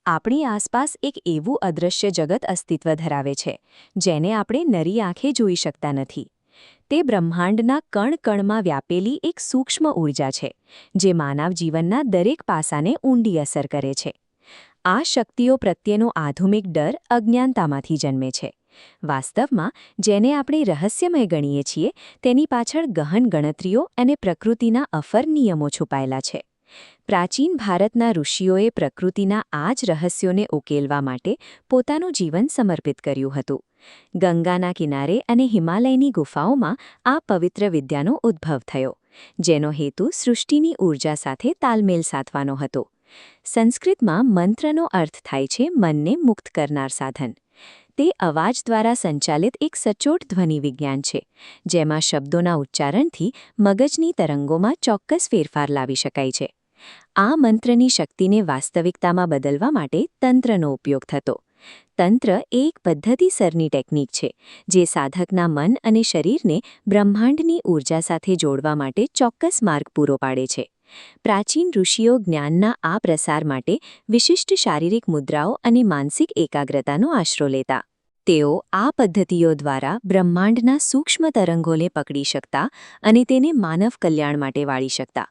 આપણી આસપાસ એક એવું અદૃશ્ય જગત અસ્તિત્વ ધરાવે છે જેને આપણે નરી આંખે જોઈ શકતા નથી. તે બ્રહ્માંડના કણ-કણમાં વ્યાપેલી એક સૂક્ષ્મ ઊર્જા છે જે માનવ જીવનના દરેક પાસાને ઊંડી અસર કરે છે. આ શક્તિઓ પ્રત્યેનો આધુનિક ડર અજ્ઞાનતામાંથી જન્મે છે. વાસ્તવમાં જેને આપણે રહસ્યમય ગણીએ છીએ તેની પાછળ ગહન ગણતરીઓ અને પ્રકૃતિના અફર નિયમો છુપાયેલા છે. પ્રાચીન ભારતના ઋષિઓએ પ્રકૃતિના આ જ રહસ્યોને ઉકેલવા માટે પોતાનું જીવન સમર્પિત કર્યું હતું. ગંગાના કિનારે અને હિમાલયની ગુફાઓમાં આ પવિત્ર વિદ્યાનો ઉદ્ભવ થયો, જેનો હેતુ સૃષ્ટિની ઊર્જા સાથે તાલમેલ સાધવાનો હતો. સંસ્કૃતમાં મંત્રનો અર્થ થાય છે મનને મુક્ત કરનાર સાધન. તે અવાજ દ્વારા સંચાલિત એક સચોટ ધ્વનિ વિજ્ઞાન છે, જેમાં શબ્દોના ઉચ્ચારણથી મગજની તરંગોમાં ચોક્કસ ફેરફાર લાવી શકાય છે. આ મંત્રની શક્તિને વાસ્તવિકતામાં બદલવા માટે તંત્રનો ઉપયોગ થતો. તંત્ર એ એક પદ્ધતિસરની ટેકનિક છે જે સાધકના મન અને શરીરને બ્રહ્માંડની ઊર્જા સાથે જોડવા માટે ચોક્કસ માર્ગ પૂરો પાડે છે. પ્રાચીન ઋષિઓ જ્ઞાનના આ પ્રસાર માટે વિશિષ્ટ શારીરિક મુદ્રાઓ અને માનસિક એકાગ્રતાનો આશરો લેતા. તેઓ આ પદ્ધતિઓ દ્વારા બ્રહ્માંડના સૂક્ષ્મ તરંગોને પકડી શકતા અને તેને માનવ કલ્યાણ માટે વાળી શકતા.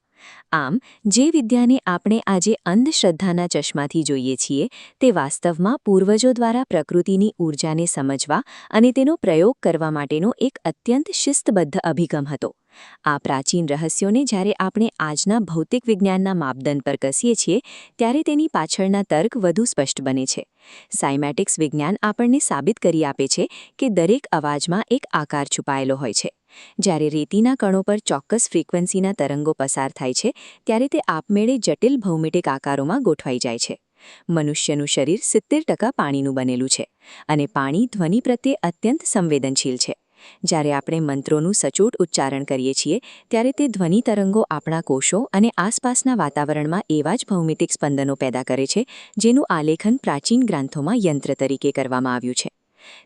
આમ, જે વિદ્યાને આપણે આજે અંધશ્રદ્ધાના ચશ્માથી જોઈએ છીએ, તે વાસ્તવમાં પૂર્વજો દ્વારા પ્રકૃતિની ઊર્જાને સમજવા અને તેનો પ્રયોગ કરવા માટેનો એક અત્યંત શિસ્તબદ્ધ અભિગમ હતો. આ પ્રાચીન રહસ્યોને જ્યારે આપણે આજના ભૌતિક વિજ્ઞાનના માપદંડ પર કસીએ છીએ, ત્યારે તેની પાછળના તર્ક વધુ સ્પષ્ટ બને છે. સાયમેટિક્સ વિજ્ઞાન આપણને સાબિત કરી આપે છે કે દરેક અવાજમાં એક આકાર છુપાયેલો હોય છે. જ્યારે રેતીના કણો પર ચોક્કસ ફ્રીક્વન્સીના તરંગો પસાર થાય છે, ત્યારે તે આપમેળે જટિલ ભૌમિતિક આકારોમાં ગોઠવાઈ જાય છે. મનુષ્યનું શરીર 70% પાણીનું બનેલું છે, અને પાણી ધ્વનિ પ્રત્યે અત્યંત સંવેદનશીલ છે. જ્યારે આપણે મંત્રોનું સચોટ ઉચ્ચારણ કરીએ છીએ, ત્યારે તે ધ્વનિ તરંગો આપણા કોષો અને આસપાસના વાતાવરણમાં એવા જ ભૌમિતિક સ્પંદનો પેદા કરે છે, જેનું આલેખન પ્રાચીન ગ્રંથોમાં યંત્ર તરીકે કરવામાં આવ્યું છે.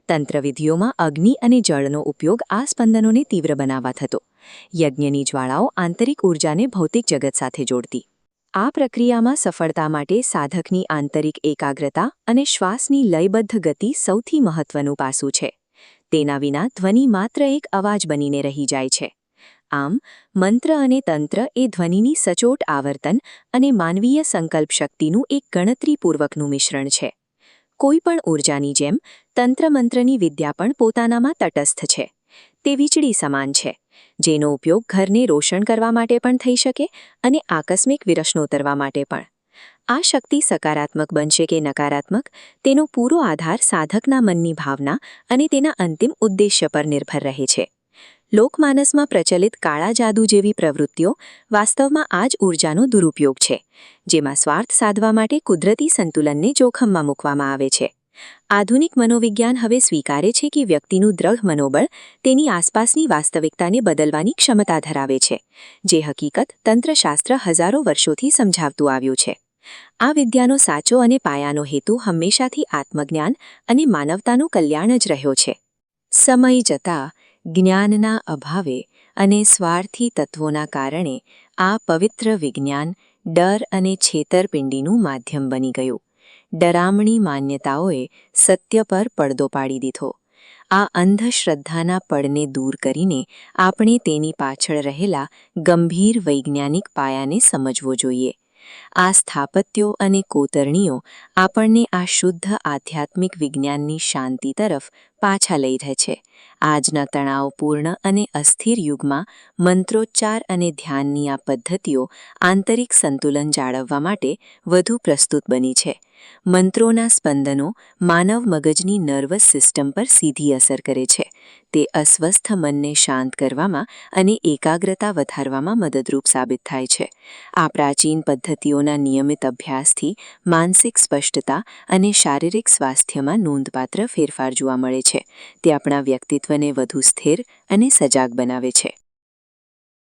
તંત્રવિધિઓમાં અગ્નિ અને જળનો ઉપયોગ આ સ્પંદનોને તીવ્ર બનાવવા થતો. યજ્ઞની જ્વાળાઓ આંતરિક ઊર્જાને ભૌતિક જગત સાથે જોડતી. આ પ્રક્રિયામાં સફળતા માટે સાધકની આંતરિક એકાગ્રતા અને શ્વાસની લયબદ્ધ ગતિ સૌથી મહત્વનું પાસું છે. તેના વિના ધ્વનિ માત્ર એક અવાજ બનીને રહી જાય છે. આમ, મંત્ર અને તંત્ર એ ધ્વનિની સચોટ આવર્તન અને માનવીય સંકલ્પ શક્તિનું એક ગણતરીપૂર્વકનું મિશ્રણ છે. કોઈપણ ઊર્જાની જેમ તંત્ર-મંત્રની વિદ્યા પણ પોતાનામાં તટસ્થ છે. તે વીજળી સમાન છે, જેનો ઉપયોગ ઘરને રોશન કરવા માટે પણ થઈ શકે અને આકસ્મિક વિરસનોતરવા માટે પણ. આ શક્તિ સકારાત્મક બનશે કે નકારાત્મક, તેનો પૂરો આધાર સાધકના મનની ભાવના અને તેના અંતિમ ઉદ્દેશ્ય પર નિર્ભર રહે છે. લોકમાનસમાં પ્રચલિત કાળા જાદુ જેવી પ્રવૃત્તિઓ વાસ્તવમાં આ જ ઊર્જાનો દુરુપયોગ છે, જેમાં સ્વાર્થ સાધવા માટે કુદરતી સંતુલનને જોખમમાં મૂકવામાં આવે છે. આધુનિક મનોવિજ્ઞાન હવે સ્વીકારે છે કે વ્યક્તિનું દ્રઢ મનોબળ તેની આસપાસની વાસ્તવિકતાને બદલવાની ક્ષમતા ધરાવે છે, જે હકીકત તંત્રશાસ્ત્ર હજારો વર્ષોથી સમજાવતું આવ્યું છે. આ વિદ્યાનો સાચો અને પાયાનો હેતુ હંમેશાથી આત્મજ્ઞાન અને માનવતાનું કલ્યાણ જ રહ્યો છે. સમય જતાં જ્ઞાનના અભાવે અને સ્વાર્થી તત્વોના કારણે આ પવિત્ર વિજ્ઞાન ડર અને છેતરપિંડીનું માધ્યમ બની ગયું. ડરામણી માન્યતાઓએ સત્ય પર પડદો પાડી દીધો. આ અંધશ્રદ્ધાના પડને દૂર કરીને આપણે તેની પાછળ રહેલા ગંભીર વૈજ્ઞાનિક પાયાને સમજવો જોઈએ. આ સ્થાપત્યો અને કોતરણીઓ આપણને આ શુદ્ધ આધ્યાત્મિક વિજ્ઞાનની શાંતિ તરફ પાછા લઈ જાય છે. આજના તણાવપૂર્ણ અને અસ્થિર યુગમાં મંત્રોચ્ચાર અને ધ્યાનની આ પદ્ધતિઓ આંતરિક સંતુલન જાળવવા માટે વધુ પ્રસ્તુત બની છે. મંત્રોના સ્પંદનો માનવ મગજની નર્વસ સિસ્ટમ પર સીધી અસર કરે છે. તે અસ્વસ્થ મનને શાંત કરવામાં અને એકાગ્રતા વધારવામાં મદદરૂપ સાબિત થાય છે. આ પ્રાચીન પદ્ધતિઓના નિયમિત અભ્યાસથી માનસિક સ્પષ્ટતા અને શારીરિક સ્વાસ્થ્યમાં નોંધપાત્ર ફેરફાર જોવા મળે છે. તે આપણા વ્યક્તિત્વને વધુ સ્થિર અને સજાગ બનાવે છે.